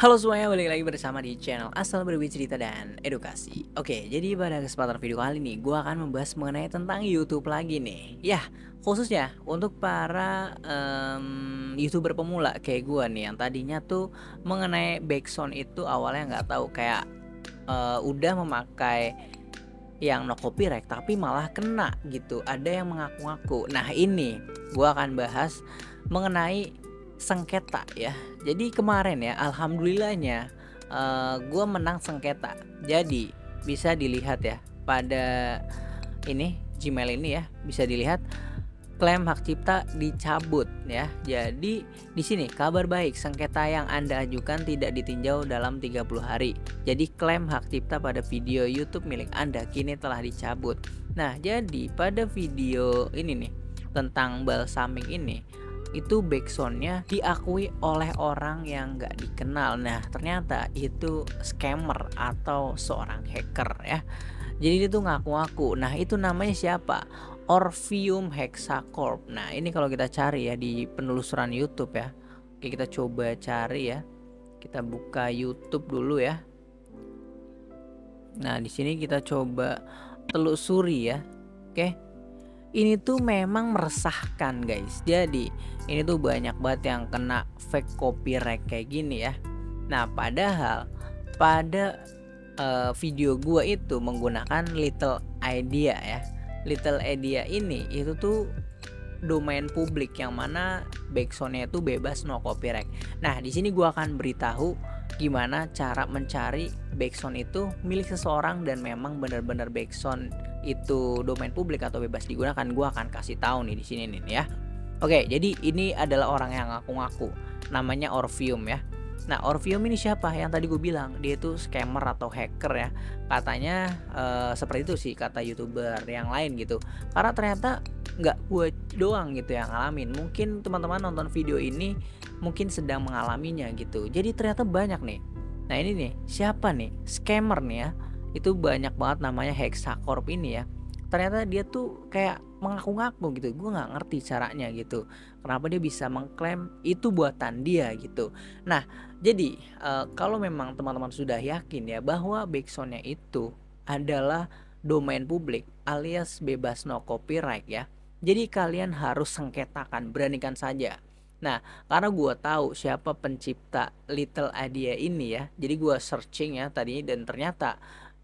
Halo semuanya, balik lagi bersama di channel Asal Berbagi Cerita dan Edukasi. Oke, jadi pada kesempatan video kali ini gue akan membahas mengenai tentang YouTube lagi nih. Ya, khususnya untuk para YouTuber pemula kayak gue nih, yang tadinya tuh mengenai backsound itu awalnya nggak tahu, kayak udah memakai yang no copyright tapi malah kena gitu. Ada yang mengaku-ngaku. Nah, ini gue akan bahas mengenai sengketa ya. Jadi kemarin ya, alhamdulillahnya gue menang sengketa. Jadi bisa dilihat ya pada ini Gmail ini ya, bisa dilihat klaim hak cipta dicabut ya. Jadi di sini kabar baik, sengketa yang Anda ajukan tidak ditinjau dalam 30 hari. Jadi klaim hak cipta pada video YouTube milik Anda kini telah dicabut. Nah, jadi pada video ini nih tentang balsaming ini, itu backsoundnya diakui oleh orang yang nggak dikenal. Nah, ternyata itu scammer atau seorang hacker ya. Jadi dia tuh ngaku-ngaku. Nah, itu namanya siapa? Orpheum Hexacorp. Nah, ini kalau kita cari ya di penelusuran YouTube ya. Oke, kita coba cari ya. Kita buka YouTube dulu ya. Nah, di sini kita coba telusuri ya. Oke. Ini tuh memang meresahkan, guys. Jadi, ini tuh banyak banget yang kena fake copyright kayak gini ya. Nah, padahal pada video gua itu menggunakan Little Idea ya. Little Idea ini itu tuh domain publik yang mana backsoundnya itu bebas no copyright. Nah, di sini gua akan beritahu gimana cara mencari backsound itu milik seseorang dan memang benar-benar backsound itu domain publik atau bebas digunakan. Gua akan kasih tahu nih di sini nih ya. Oke, jadi ini adalah orang yang ngaku-ngaku. Namanya Orpheum ya. Nah, Orpheum ini siapa? Yang tadi gue bilang dia itu scammer atau hacker ya. Katanya seperti itu sih kata YouTuber yang lain gitu. Karena ternyata nggak gue doang gitu yang ngalamin. Mungkin teman-teman nonton video ini mungkin sedang mengalaminya gitu. Jadi ternyata banyak nih. Nah, ini nih siapa nih? Scammer nih ya. Itu banyak banget namanya Hexacorp ini ya. Ternyata dia tuh kayak mengaku-ngaku gitu. Gue nggak ngerti caranya gitu. Kenapa dia bisa mengklaim itu buatan dia gitu. Nah, jadi kalau memang teman-teman sudah yakin ya bahwa backsoundnya itu adalah domain publik alias bebas no copyright ya. Jadi kalian harus sengketakan, beranikan saja. Nah, karena gue tahu siapa pencipta Little Idea ini ya. Jadi gue searching ya tadi dan ternyata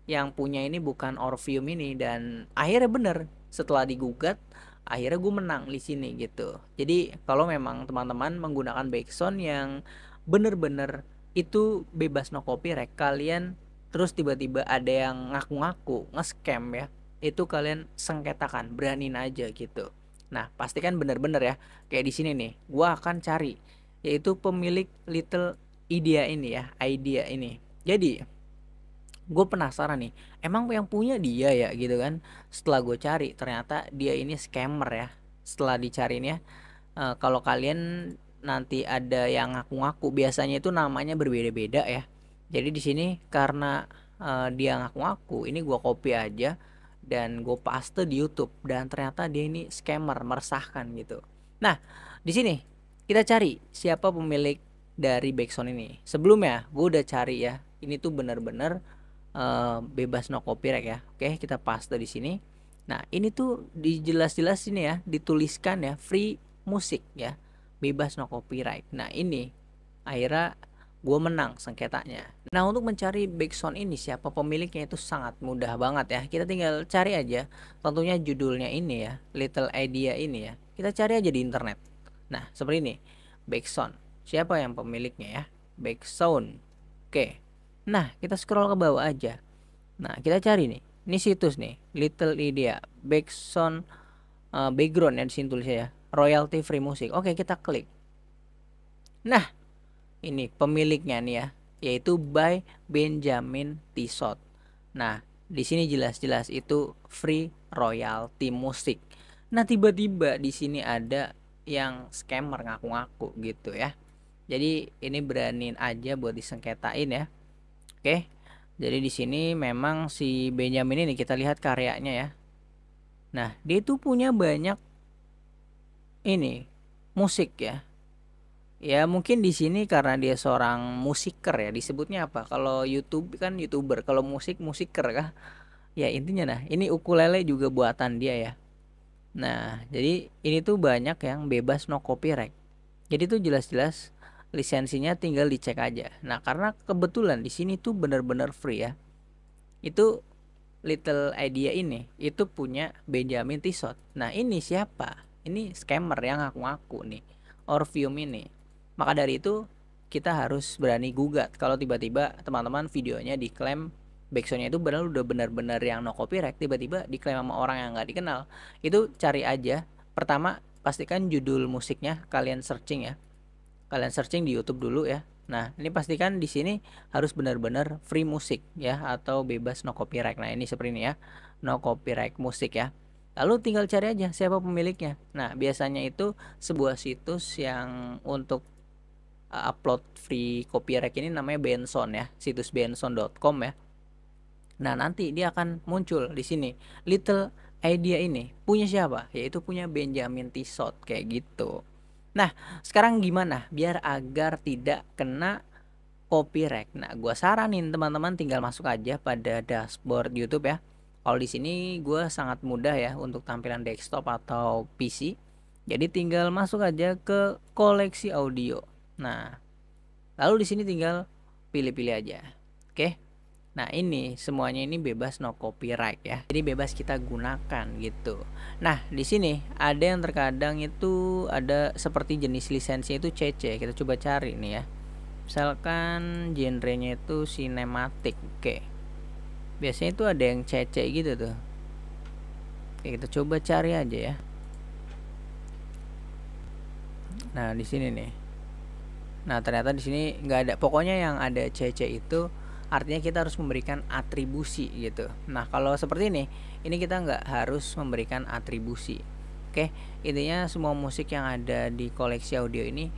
yang punya ini bukan Orpheum ini, dan akhirnya bener setelah digugat akhirnya gue menang di sini gitu. Jadi kalau memang teman-teman menggunakan backsound yang bener-bener itu bebas no copyright, kalian terus tiba-tiba ada yang ngaku-ngaku nge-scam ya, itu kalian sengketakan, beraniin aja gitu. Nah, pastikan bener-bener ya. Kayak di sini nih, gua akan cari yaitu pemilik Little Idea ini ya, idea ini. Jadi gue penasaran nih, emang yang punya dia ya gitu kan. Setelah gue cari ternyata dia ini scammer ya. Setelah dicariin ya, kalau kalian nanti ada yang ngaku-ngaku biasanya itu namanya berbeda-beda ya. Jadi di sini karena dia ngaku-ngaku, ini gue copy aja dan gue paste di YouTube dan ternyata dia ini scammer, meresahkan gitu. Nah, di sini kita cari siapa pemilik dari backsound ini. Sebelumnya gue udah cari ya, ini tuh bener-bener bebas no copyright ya. Oke, kita paste di sini. Nah, ini tuh dijelas-jelas ini ya, dituliskan ya free musik ya, bebas no copyright. Nah, ini akhirnya gue menang sengketanya. Nah, untuk mencari backsound ini siapa pemiliknya itu sangat mudah banget ya. Kita tinggal cari aja, tentunya judulnya ini ya, Little Idea ini ya. Kita cari aja di internet. Nah, seperti ini, backsound. Siapa yang pemiliknya ya? Backsound. Oke. Nah, kita scroll ke bawah aja. Nah, kita cari nih. Ini situs nih, Little Idea backsound background ya, di sini tulis ya, royalty free music. Oke, kita klik. Nah, ini pemiliknya nih ya, yaitu by Benjamin Tissot. Nah, di sini jelas-jelas itu free royalty music. Nah, tiba-tiba di sini ada yang scammer ngaku-ngaku gitu ya. Jadi ini beraniin aja buat disengketain ya. Oke, jadi di sini memang si Benjamin ini kita lihat karyanya ya. Nah, dia itu punya banyak ini musik ya. Ya mungkin di sini karena dia seorang musiker ya, disebutnya apa? Kalau YouTube kan YouTuber, kalau musik musiker kah? Ya intinya nah, ini ukulele juga buatan dia ya. Nah, jadi ini tuh banyak yang bebas no copyright. Jadi tuh jelas-jelas lisensinya tinggal dicek aja. Nah, karena kebetulan di sini tuh bener-bener free ya. Itu Little Idea ini itu punya Benjamin Tissot. Nah, ini siapa? Ini scammer yang ngaku-ngaku nih. Orpheum ini. Maka dari itu kita harus berani gugat kalau tiba-tiba teman-teman videonya diklaim backsoundnya itu benar udah benar-benar yang no copyright, tiba-tiba diklaim sama orang yang nggak dikenal. Itu cari aja. Pertama, pastikan judul musiknya kalian searching ya. Kalian searching di YouTube dulu ya. Nah, ini pastikan di sini harus benar-benar free musik ya atau bebas no copyright. Nah, ini seperti ini ya. No copyright musik ya. Lalu tinggal cari aja siapa pemiliknya. Nah, biasanya itu sebuah situs yang untuk upload free copyright ini namanya Benson ya, situs benson.com ya. Nah, nanti dia akan muncul di sini. Little Idea ini punya siapa? Yaitu punya Benjamin Tissot kayak gitu. Nah, sekarang gimana biar agar tidak kena copyright? Nah, gua saranin teman-teman tinggal masuk aja pada dashboard YouTube ya. Kalau di sini gua sangat mudah ya untuk tampilan desktop atau PC. Jadi tinggal masuk aja ke koleksi audio. Nah, lalu di sini tinggal pilih-pilih aja. Oke. Nah, ini semuanya ini bebas no copyright ya. Jadi bebas kita gunakan gitu. Nah, di sini ada yang terkadang itu ada seperti jenis lisensi itu CC. Kita coba cari nih ya. Misalkan genrenya itu sinematik. Oke. Biasanya itu ada yang CC gitu tuh. Oke, kita coba cari aja ya. Nah, di sini nih. Nah, ternyata di sini nggak ada. Pokoknya yang ada CC itu artinya kita harus memberikan atribusi gitu. Nah, kalau seperti ini kita nggak harus memberikan atribusi. Oke, intinya semua musik yang ada di koleksi audio ini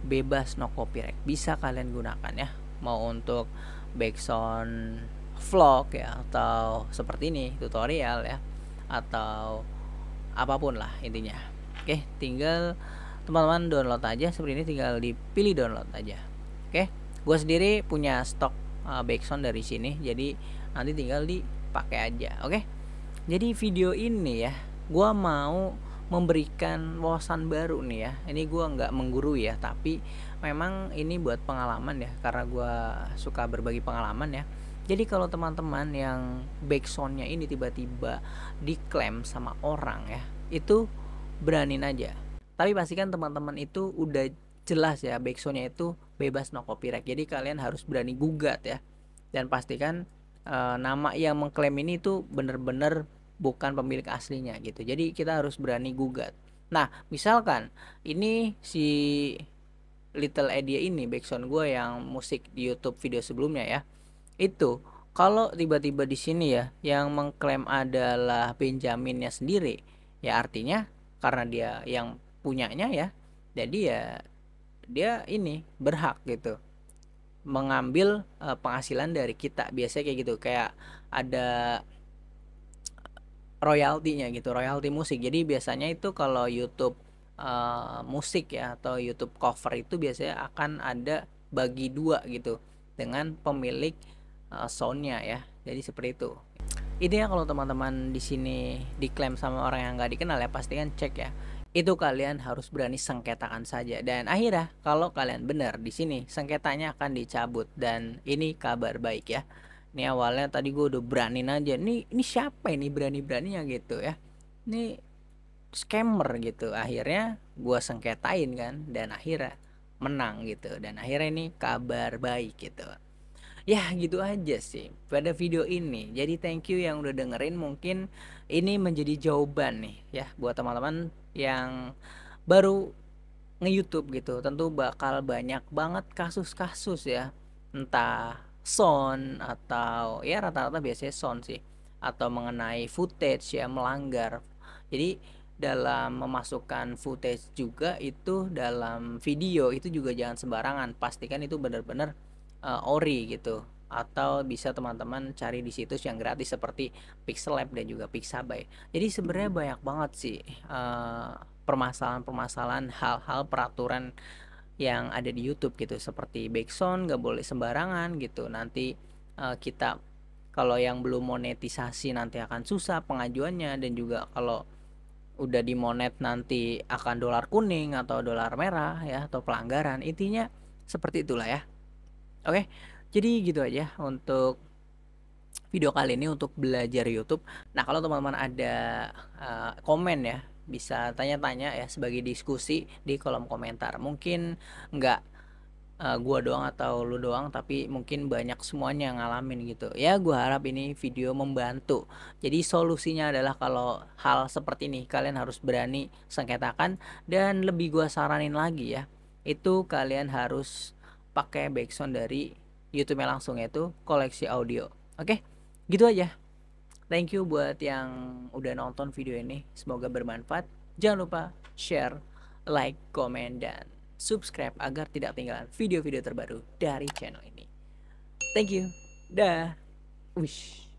bebas no copyright, bisa kalian gunakan ya. Mau untuk background vlog ya, atau seperti ini tutorial ya, atau apapun lah intinya. Oke, tinggal teman-teman download aja seperti ini, tinggal dipilih download aja. Oke, gue sendiri punya stok backsound dari sini, jadi nanti tinggal dipakai aja. Oke, jadi video ini ya gue mau memberikan wawasan baru nih ya. Ini gue nggak menggurui ya, tapi memang ini buat pengalaman ya, karena gue suka berbagi pengalaman ya. Jadi kalau teman-teman yang backsoundnya ini tiba-tiba diklaim sama orang ya, itu beranin aja. Tapi pastikan teman-teman itu udah jelas ya backsoundnya itu bebas no copyright. Jadi kalian harus berani gugat ya. Dan pastikan nama yang mengklaim ini itu bener-bener bukan pemilik aslinya gitu. Jadi kita harus berani gugat. Nah, misalkan ini si Little Idea ini backsound gue yang musik di YouTube video sebelumnya ya. Itu kalau tiba-tiba di sini ya yang mengklaim adalah Benjaminnya sendiri, ya artinya karena dia yang punyanya ya. Jadi ya dia ini berhak gitu mengambil penghasilan dari kita. Biasanya kayak gitu, kayak ada royaltinya gitu, royalti musik. Jadi biasanya itu kalau YouTube musik ya atau YouTube cover itu biasanya akan ada bagi dua gitu dengan pemilik soundnya ya. Jadi seperti itu. Intinya kalau teman-teman di sini diklaim sama orang yang nggak dikenal ya, pastikan cek ya. Itu kalian harus berani sengketakan saja, dan akhirnya kalau kalian benar di sini sengketanya akan dicabut. Dan ini kabar baik ya. Ini awalnya tadi gue udah beraniin aja. Ini siapa ini berani-beraninya gitu ya. Ini scammer gitu. Akhirnya gue sengketain kan, dan akhirnya menang gitu. Dan akhirnya ini kabar baik gitu. Ya gitu aja sih pada video ini. Jadi thank you yang udah dengerin. Mungkin ini menjadi jawaban nih ya buat teman-teman yang baru nge-YouTube gitu. Tentu bakal banyak banget kasus-kasus ya, entah sound atau ya rata-rata biasanya sound sih, atau mengenai footage ya, melanggar. Jadi dalam memasukkan footage juga itu dalam video itu juga jangan sembarangan. Pastikan itu benar-benar ori gitu, atau bisa teman-teman cari di situs yang gratis seperti Pixellab dan juga Pixabay. Jadi sebenarnya banyak banget sih permasalahan-permasalahan, hal-hal peraturan yang ada di YouTube gitu, seperti backsound nggak boleh sembarangan gitu. Nanti kita kalau yang belum monetisasi nanti akan susah pengajuannya, dan juga kalau udah dimonet nanti akan dolar kuning atau dolar merah ya, atau pelanggaran. Intinya seperti itulah ya. Oke, jadi gitu aja untuk video kali ini untuk belajar YouTube. Nah, kalau teman-teman ada komen ya, bisa tanya-tanya ya sebagai diskusi di kolom komentar. Mungkin nggak gua doang atau lu doang, tapi mungkin banyak semuanya yang ngalamin gitu. Ya, gua harap ini video membantu. Jadi solusinya adalah kalau hal seperti ini kalian harus berani sengketakan, dan lebih gua saranin lagi ya, itu kalian harus pakai backsound dari YouTube-nya langsung, yaitu koleksi audio. Oke? Gitu aja. Thank you buat yang udah nonton video ini. Semoga bermanfaat. Jangan lupa share, like, komen, dan subscribe agar tidak ketinggalan video-video terbaru dari channel ini. Thank you. Dah. Wish.